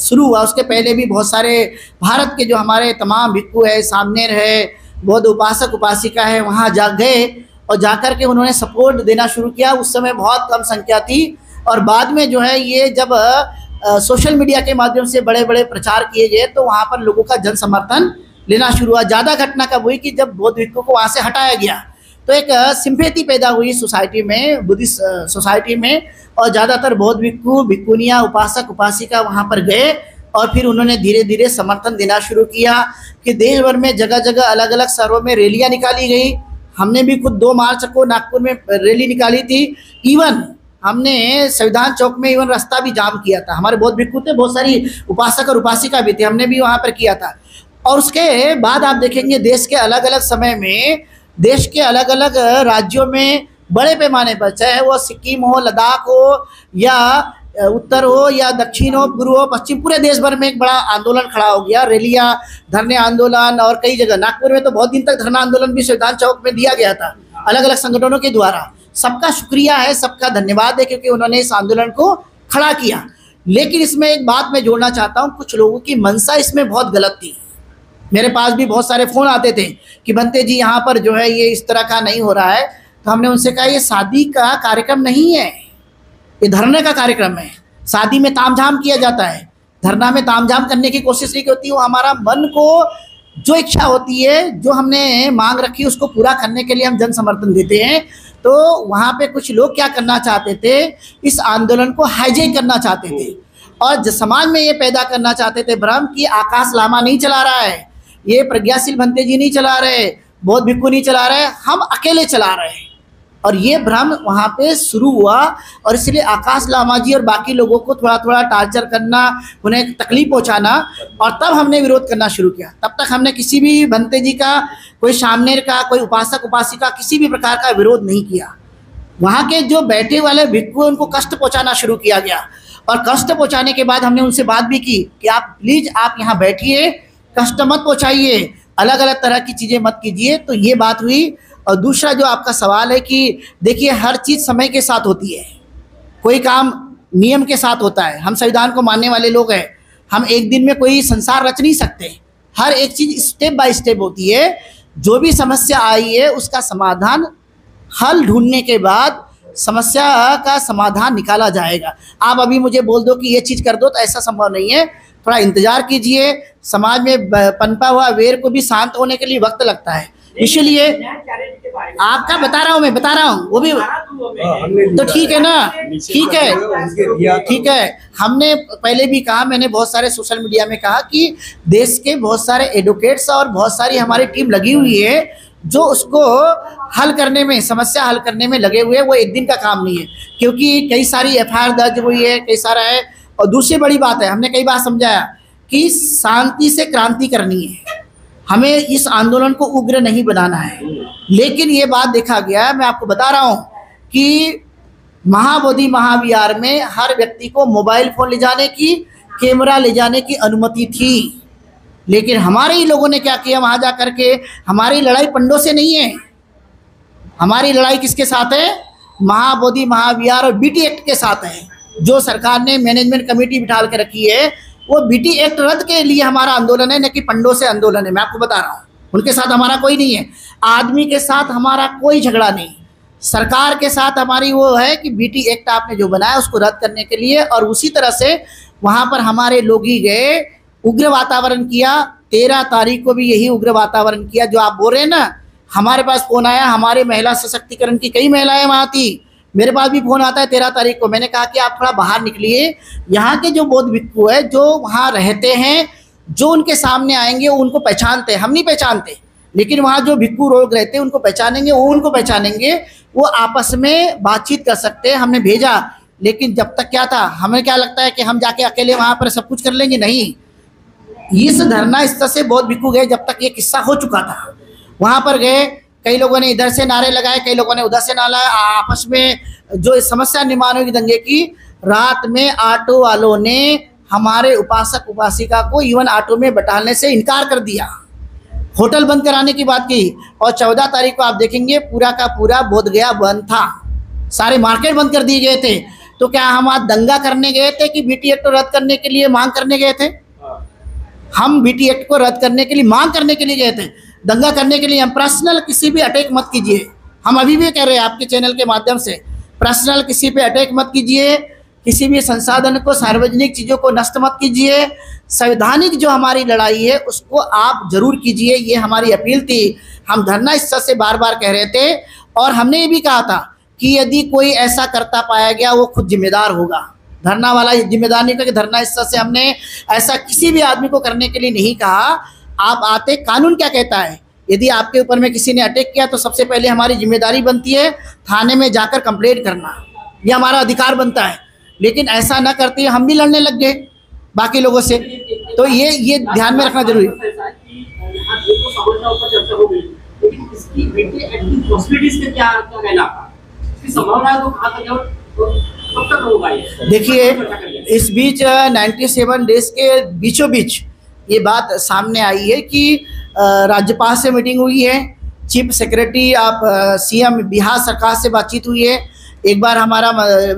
शुरू हुआ, उसके पहले भी बहुत सारे भारत के जो हमारे तमाम भिक्षु है, सामनेर है, बौद्ध उपासक उपासिका है, वहाँ जा गए और जाकर के उन्होंने सपोर्ट देना शुरू किया। उस समय बहुत कम संख्या थी और बाद में जो है ये जब सोशल मीडिया के माध्यम से बड़े बड़े प्रचार किए गए तो वहाँ पर लोगों का जन समर्थन लेना शुरू हुआ। ज़्यादा घटना कब हुई कि जब बौद्ध भिक्षु को वहाँ से हटाया गया तो एक सिंपैथी पैदा हुई सोसाइटी में, बुद्धिस्ट सोसाइटी में, और ज़्यादातर बौद्ध भिक्षु भिक्षुनियाँ उपासक उपासिका वहाँ पर गए और फिर उन्होंने धीरे धीरे समर्थन देना शुरू किया कि देश भर में जगह जगह अलग अलग शहरों में रैलियाँ निकाली गई। हमने भी खुद 2 मार्च को नागपुर में रैली निकाली थी। इवन हमने संविधान चौक में इवन रास्ता भी जाम किया था। हमारे बौद्ध भिक्षु थे, बहुत सारी उपासक और उपासिका भी थे, हमने भी वहाँ पर किया था। और उसके बाद आप देखेंगे देश के अलग अलग समय में, देश के अलग अलग राज्यों में बड़े पैमाने पर, चाहे वो सिक्किम हो, लद्दाख हो, या उत्तर हो या दक्षिण हो, पूर्व हो, पश्चिम, पूरे देश भर में एक बड़ा आंदोलन खड़ा हो गया। रैलियाँ, धरने आंदोलन, और कई जगह नागपुर में तो बहुत दिन तक धरना आंदोलन भी संविधान चौक में दिया गया था अलग अलग संगठनों के द्वारा। सबका शुक्रिया है, सबका धन्यवाद है क्योंकि उन्होंने इस आंदोलन को खड़ा किया। लेकिन इसमें एक बात मैं जोड़ना चाहता हूँ, कुछ लोगों की मंशा इसमें बहुत गलत थी। मेरे पास भी बहुत सारे फ़ोन आते थे कि बनते जी यहाँ पर जो है ये इस तरह का नहीं हो रहा है। तो हमने उनसे कहा ये शादी का कार्यक्रम नहीं है, ये धरने का कार्यक्रम है। शादी में तामझाम किया जाता है, धरना में तामझाम करने की कोशिश नहीं होती। वो हमारा मन को जो इच्छा होती है, जो हमने मांग रखी है, उसको पूरा करने के लिए हम जन समर्थन देते हैं। तो वहाँ पे कुछ लोग क्या करना चाहते थे, इस आंदोलन को हाईजैक करना चाहते थे और समाज में ये पैदा करना चाहते थे भ्रम कि आकाश लामा नहीं चला रहा है, ये प्रज्ञाशील भंते जी नहीं चला रहे, बौद्ध भिक्षु नहीं चला रहे, हम अकेले चला रहे हैं। और ये भ्रम वहाँ पे शुरू हुआ और इसलिए आकाश लामा जी और बाकी लोगों को थोड़ा थोड़ा टार्चर करना, उन्हें तकलीफ पहुँचाना, और तब हमने विरोध करना शुरू किया। तब तक हमने किसी भी भंते जी का, कोई सामनेर का, कोई उपासक उपासिका किसी भी प्रकार का विरोध नहीं किया। वहाँ के जो बैठे वाले भिक्षु उनको कष्ट पहुँचाना शुरू किया गया और कष्ट पहुँचाने के बाद हमने उनसे बात भी की कि आप प्लीज़ आप यहाँ बैठिए, कष्ट मत पहुँचाइए, अलग अलग तरह की चीज़ें मत कीजिए। तो ये बात हुई। और दूसरा जो आपका सवाल है कि देखिए हर चीज़ समय के साथ होती है, कोई काम नियम के साथ होता है। हम संविधान को मानने वाले लोग हैं, हम एक दिन में कोई संसार रच नहीं सकते। हर एक चीज़ स्टेप बाय स्टेप होती है। जो भी समस्या आई है उसका समाधान, हल ढूंढने के बाद समस्या का समाधान निकाला जाएगा। आप अभी मुझे बोल दो कि ये चीज़ कर दो तो ऐसा संभव नहीं है। थोड़ा इंतज़ार कीजिए। समाज में पनपा हुआ वेर को भी शांत होने के लिए वक्त लगता है, इसलिए आपका बता रहा हूँ, मैं बता रहा हूँ वो भी तो ठीक है ना, ठीक है, ठीक है। हमने पहले भी कहा, मैंने बहुत सारे सोशल मीडिया में कहा कि देश के बहुत सारे एडवोकेट्स और बहुत सारी हमारी टीम लगी हुई है जो उसको हल करने में, समस्या हल करने में लगे हुए हैं। वो एक दिन का काम नहीं है क्योंकि कई सारी FIR दर्ज हुई है, कई सारा है। और दूसरी बड़ी बात है, हमने कई बार समझाया कि शांति से क्रांति करनी है। हमें इस आंदोलन को उग्र नहीं बनाना है। लेकिन ये बात देखा गया है, मैं आपको बता रहा हूँ कि महाबोधि महाविहार में हर व्यक्ति को मोबाइल फ़ोन ले जाने की, कैमरा ले जाने की अनुमति थी। लेकिन हमारे ही लोगों ने क्या किया, वहाँ जा कर के, हमारी लड़ाई पंडों से नहीं है, हमारी लड़ाई किसके साथ है, महाबोधि महाविहार और बीटी एक्ट के साथ है। जो सरकार ने मैनेजमेंट कमेटी बिठा के रखी है, वो बीटी एक्ट रद्द के लिए हमारा आंदोलन है, न कि पंडों से आंदोलन है। मैं आपको बता रहा हूँ, उनके साथ हमारा कोई नहीं है, आदमी के साथ हमारा कोई झगड़ा नहीं। सरकार के साथ हमारी वो है कि बीटी एक्ट आपने जो बनाया उसको रद्द करने के लिए, और उसी तरह से वहाँ पर हमारे लोग ही गए, उग्र वातावरण किया। 13 तारीख को भी यही उग्र वातावरण किया जो आप बोल रहे हैं ना। हमारे पास फ़ोन आया, हमारे महिला सशक्तिकरण की कई महिलाएं वहाँ थी, मेरे पास भी फ़ोन आता है 13 तारीख को। मैंने कहा कि आप थोड़ा बाहर निकलिए, यहाँ के जो बौद्ध भिक्षु है, जो वहाँ रहते हैं, जो उनके सामने आएंगे वो उनको पहचानते हैं, हम नहीं पहचानते, लेकिन वहाँ जो भिक्षु लोग रहते हैं उनको पहचानेंगे, वो उनको पहचानेंगे, वो आपस में बातचीत कर सकते हैं। हमने भेजा, लेकिन जब तक क्या था, हमें क्या लगता है कि हम जाके अकेले वहाँ पर सब कुछ कर लेंगे, नहीं। इस धरना स्थल से बौद्ध भिक्षु गए जब तक ये किस्सा हो चुका था। वहाँ पर गए, कई लोगों ने इधर से नारे लगाए, कई लोगों ने उधर से नारा, आपस में जो समस्या निर्माण की दंगे की। रात में ऑटो वालों ने हमारे उपासक उपासिका को इवन ऑटो में बैठाने से इनकार कर दिया, होटल बंद कराने की बात की। और 14 तारीख को आप देखेंगे पूरा का पूरा बोधगया बंद था, सारे मार्केट बंद कर दिए गए थे। तो क्या हम आज दंगा करने गए थे कि बीटी एक्ट को रद्द करने के लिए मांग करने गए थे? हम बीटी एक्ट को रद्द करने के लिए मांग करने के लिए गए थे, दंगा करने के लिए। हम पर्सनल किसी भी अटैक मत कीजिए, हम अभी भी कह रहे हैं आपके चैनल के माध्यम से, पर्सनल किसी पे अटैक मत कीजिए, किसी भी संसाधन को, सार्वजनिक चीज़ों को नष्ट मत कीजिए। संवैधानिक जो हमारी लड़ाई है उसको आप जरूर कीजिए, ये हमारी अपील थी। हम धरना स्थल से बार बार कह रहे थे, और हमने ये भी कहा था कि यदि कोई ऐसा करता पाया गया वो खुद जिम्मेदार होगा। धरना वाला जिम्मेदार नहीं था कि धरना स्थल से हमने ऐसा किसी भी आदमी को करने के लिए नहीं कहा। आप आते, कानून क्या कहता है, यदि आपके ऊपर में किसी ने अटैक किया तो सबसे पहले हमारी जिम्मेदारी बनती है थाने में जाकर कंप्लेंट करना, ये हमारा अधिकार बनता है। लेकिन ऐसा न करते हम भी लड़ने लग गए बाकी लोगों से, तो ये ध्यान में रखना जरूरी है। देखिए, इस बीच 97 डेज के बीचों बीच ये बात सामने आई है कि राज्यपाल से मीटिंग हुई है, चीफ सेक्रेटरी आप सीएम बिहार सरकार से बातचीत हुई है, एक बार हमारा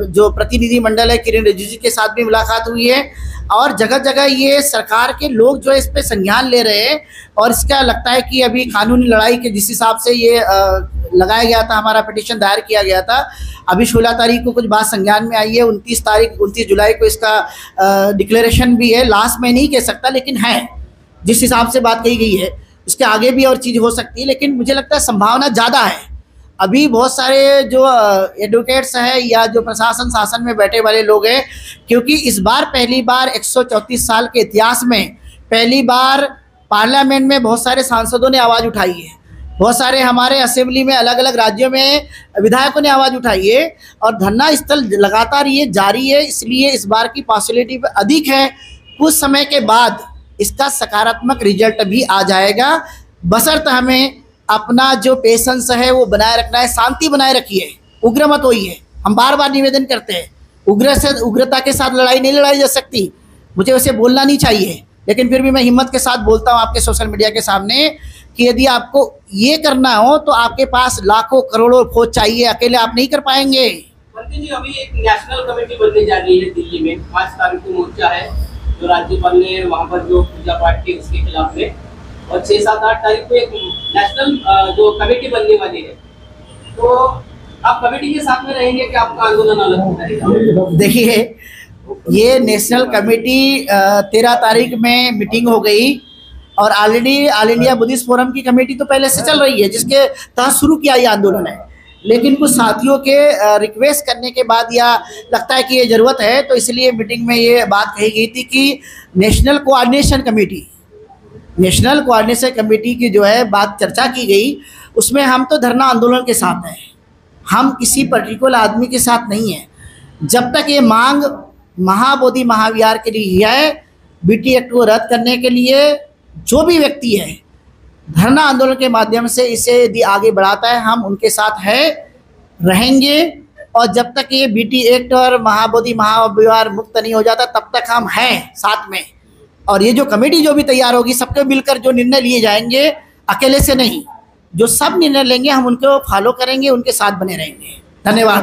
जो प्रतिनिधि मंडल है किरण रिजिजू के साथ भी मुलाकात हुई है, और जगह जगह ये सरकार के लोग जो है इस पे संज्ञान ले रहे हैं। और इसका लगता है कि अभी कानूनी लड़ाई के जिस हिसाब से ये लगाया गया था, हमारा पिटीशन दायर किया गया था, अभी 16 तारीख को कुछ बात संज्ञान में आई है, 29 जुलाई को इसका डिक्लेरेशन भी है। लास्ट में नहीं कह सकता, लेकिन है जिस हिसाब से बात कही गई है, इसके आगे भी और चीज़ हो सकती है, लेकिन मुझे लगता है संभावना ज़्यादा है। अभी बहुत सारे जो एडवोकेट्स हैं या जो प्रशासन शासन में बैठे वाले लोग हैं, क्योंकि इस बार पहली बार 134 साल के इतिहास में पहली बार पार्लियामेंट में बहुत सारे सांसदों ने आवाज़ उठाई है, बहुत सारे हमारे असेंबली में अलग अलग राज्यों में विधायकों ने आवाज़ उठाई है, और धरना स्थल लगातार ये जारी है। इसलिए इस बार की पॉसिबिलिटी अधिक है, कुछ समय के बाद इसका सकारात्मक रिजल्ट भी आ जाएगा। बशर्ते हमें अपना जो पेशेंस है वो बनाए रखना है, शांति बनाए रखिए, उग्र मत होइए। हम बार बार निवेदन करते हैं, उग्रता के साथ लड़ाई नहीं लड़ाई जा सकती, मुझे वैसे बोलना नहीं चाहिए, लेकिन फिर भी मैं हिम्मत के साथ बोलता हूँ आपके सोशल मीडिया के सामने कि यदि आपको ये करना हो तो आपके पास लाखों करोड़ों खोज चाहिए, अकेले आप नहीं कर पाएंगे। जी, अभी एक नेशनल कमेटी बनने जा रही है दिल्ली में, 5 तारीख को मोर्चा है जो राज्यपाल ने वहाँ पर जो पूजा पाठ की उसके खिलाफ में, और 6, 7, 8 तारीख को एक नेशनल जो कमेटी बनने वाली है, तो आप कमेटी के साथ में रहेंगे कि आपका आंदोलन अलग रहेगा? देखिए, ये नेशनल कमेटी 13 तारीख में मीटिंग हो गई, और already all India Buddhist forum की कमेटी तो पहले से चल रही है, जिसके तहत शुरू किया ये आंदोलन है। लेकिन कुछ साथियों के रिक्वेस्ट करने के बाद या लगता है कि ये ज़रूरत है, तो इसलिए मीटिंग में ये बात कही गई थी कि नेशनल कोऑर्डिनेशन कमेटी की जो है बात चर्चा की गई। उसमें हम तो धरना आंदोलन के साथ हैं, हम किसी पर्टिकुलर आदमी के साथ नहीं हैं। जब तक ये मांग महाबोधि महाविहार के लिए है, बीटी एक्ट को रद्द करने के लिए जो भी व्यक्ति है धरना आंदोलन के माध्यम से इसे यदि आगे बढ़ाता है, हम उनके साथ है रहेंगे। और जब तक ये बीटी एक्ट और महाबोधि महाविहार मुक्त नहीं हो जाता तब तक हम हैं साथ में। और ये जो कमेटी जो भी तैयार होगी, सबके मिलकर जो निर्णय लिए जाएंगे, अकेले से नहीं, जो सब निर्णय लेंगे हम उनको फॉलो करेंगे, उनके साथ बने रहेंगे। धन्यवाद।